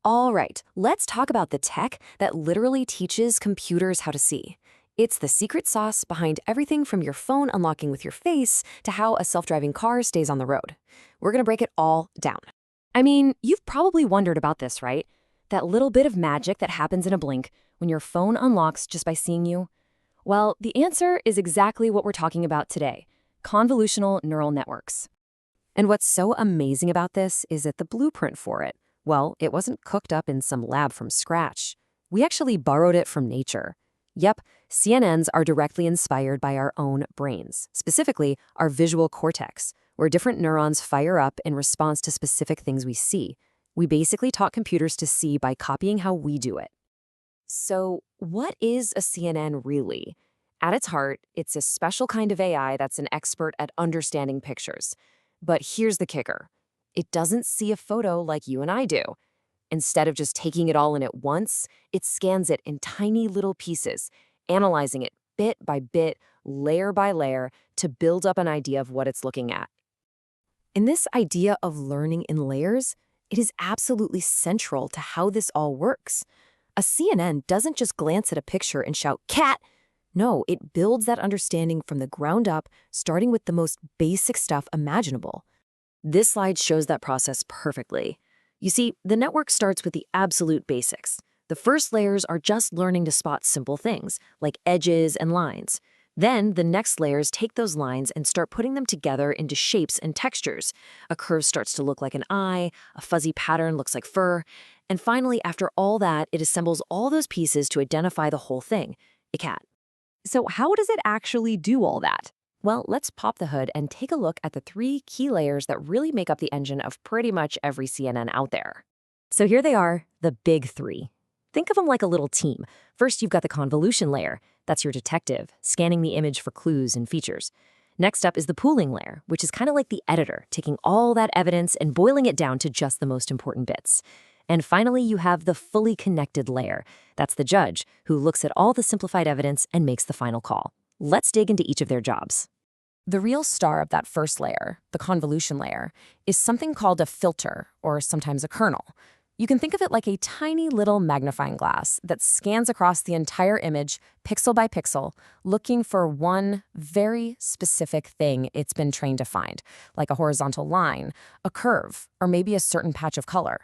All right, let's talk about the tech that literally teaches computers how to see. It's the secret sauce behind everything from your phone unlocking with your face to how a self-driving car stays on the road. We're gonna break it all down. I mean, you've probably wondered about this, right? That little bit of magic that happens in a blink when your phone unlocks just by seeing you. Well, the answer is exactly what we're talking about today: convolutional neural networks. And what's so amazing about this is that the blueprint for it, well, it wasn't cooked up in some lab from scratch. We actually borrowed it from nature. Yep, CNNs are directly inspired by our own brains, specifically our visual cortex, where different neurons fire up in response to specific things we see. We basically taught computers to see by copying how we do it. So, what is a CNN really? At its heart, it's a special kind of AI that's an expert at understanding pictures. But here's the kicker: it doesn't see a photo like you and I do. Instead of just taking it all in at once, it scans it in tiny little pieces, analyzing it bit by bit, layer by layer, to build up an idea of what it's looking at. And this idea of learning in layers, it is absolutely central to how this all works. A CNN doesn't just glance at a picture and shout, "Cat!" No, it builds that understanding from the ground up, starting with the most basic stuff imaginable. This slide shows that process perfectly. You see, the network starts with the absolute basics. The first layers are just learning to spot simple things, like edges and lines. Then, the next layers take those lines and start putting them together into shapes and textures. A curve starts to look like an eye, a fuzzy pattern looks like fur, and finally, after all that, it assembles all those pieces to identify the whole thing: a cat. So how does it actually do all that? Well, let's pop the hood and take a look at the three key layers that really make up the engine of pretty much every CNN out there. So here they are, the big three. Think of them like a little team. First, you've got the convolution layer. That's your detective, scanning the image for clues and features. Next up is the pooling layer, which is kind of like the editor, taking all that evidence and boiling it down to just the most important bits. And finally, you have the fully connected layer. That's the judge, who looks at all the simplified evidence and makes the final call. Let's dig into each of their jobs. The real star of that first layer, the convolution layer, is something called a filter, or sometimes a kernel. You can think of it like a tiny little magnifying glass that scans across the entire image, pixel by pixel, looking for one very specific thing it's been trained to find, like a horizontal line, a curve, or maybe a certain patch of color.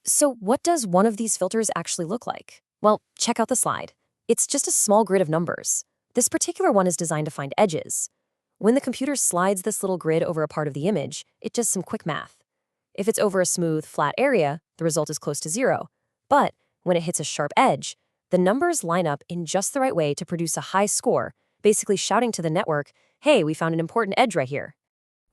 So what does one of these filters actually look like? Well, check out the slide. It's just a small grid of numbers. This particular one is designed to find edges. When the computer slides this little grid over a part of the image, it does some quick math. If it's over a smooth, flat area, the result is close to zero. But when it hits a sharp edge, the numbers line up in just the right way to produce a high score, basically shouting to the network, "Hey, we found an important edge right here."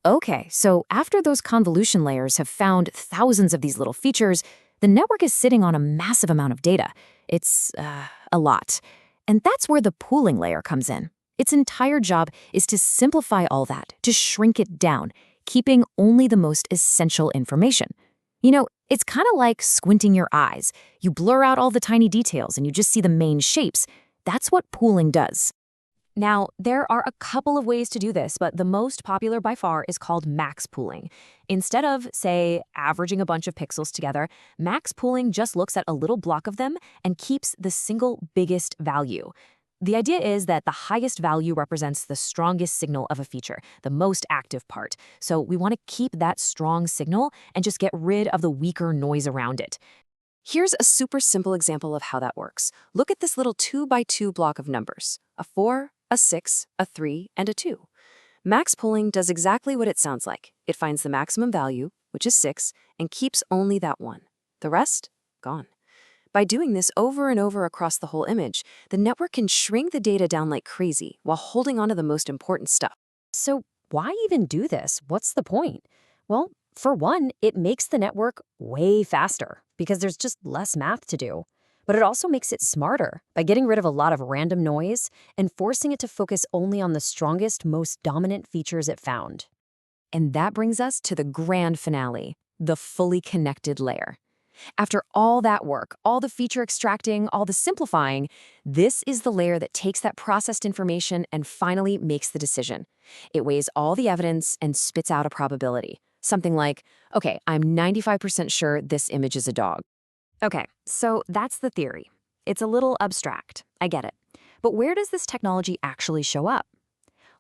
Okay, so after those convolution layers have found thousands of these little features, the network is sitting on a massive amount of data. It's a lot. And that's where the pooling layer comes in. Its entire job is to simplify all that, to shrink it down, keeping only the most essential information. You know, it's kind of like squinting your eyes. You blur out all the tiny details and you just see the main shapes. That's what pooling does. Now, there are a couple of ways to do this, but the most popular by far is called max pooling. Instead of, say, averaging a bunch of pixels together, max pooling just looks at a little block of them and keeps the single biggest value. The idea is that the highest value represents the strongest signal of a feature, the most active part. So we want to keep that strong signal and just get rid of the weaker noise around it. Here's a super simple example of how that works. Look at this little 2x2 block of numbers: a 4, a 6, a 3, and a 2. Max pooling does exactly what it sounds like. It finds the maximum value, which is 6, and keeps only that one. The rest? Gone. By doing this over and over across the whole image, the network can shrink the data down like crazy while holding on to the most important stuff. So why even do this? What's the point? Well, for one, it makes the network way faster because there's just less math to do. But it also makes it smarter by getting rid of a lot of random noise and forcing it to focus only on the strongest, most dominant features it found. And that brings us to the grand finale, the fully connected layer. After all that work, all the feature extracting, all the simplifying, this is the layer that takes that processed information and finally makes the decision. It weighs all the evidence and spits out a probability. Something like, okay, I'm 95% sure this image is a dog. Okay, so that's the theory. It's a little abstract, I get it. But where does this technology actually show up?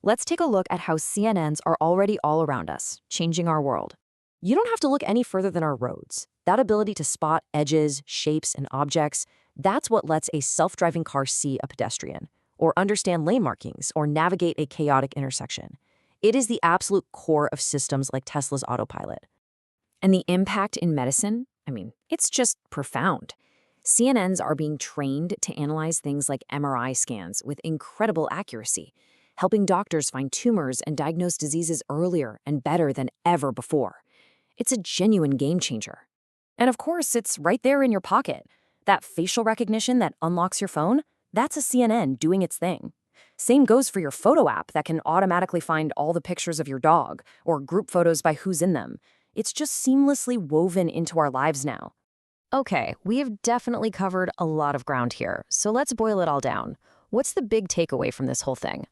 Let's take a look at how CNNs are already all around us, changing our world. You don't have to look any further than our roads. That ability to spot edges, shapes, and objects, that's what lets a self-driving car see a pedestrian, or understand lane markings, or navigate a chaotic intersection. It is the absolute core of systems like Tesla's autopilot. And the impact in medicine? I mean, it's just profound. CNNs are being trained to analyze things like MRI scans with incredible accuracy, helping doctors find tumors and diagnose diseases earlier and better than ever before. It's a genuine game changer. And of course, it's right there in your pocket. That facial recognition that unlocks your phone, that's a CNN doing its thing. Same goes for your photo app that can automatically find all the pictures of your dog or group photos by who's in them. It's just seamlessly woven into our lives now. Okay, we have definitely covered a lot of ground here, so let's boil it all down. What's the big takeaway from this whole thing?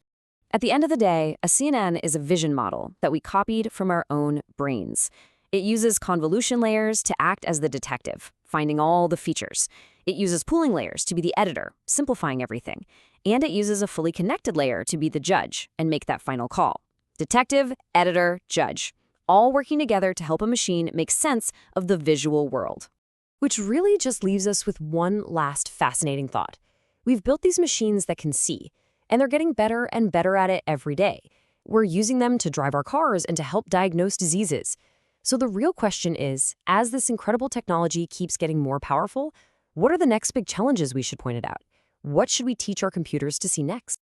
At the end of the day, a CNN is a vision model that we copied from our own brains. It uses convolution layers to act as the detective, finding all the features. It uses pooling layers to be the editor, simplifying everything. And it uses a fully connected layer to be the judge and make that final call. Detective, editor, judge, all working together to help a machine make sense of the visual world. Which really just leaves us with one last fascinating thought. We've built these machines that can see, and they're getting better and better at it every day. We're using them to drive our cars and to help diagnose diseases. So the real question is, as this incredible technology keeps getting more powerful, what are the next big challenges we should point it out? What should we teach our computers to see next?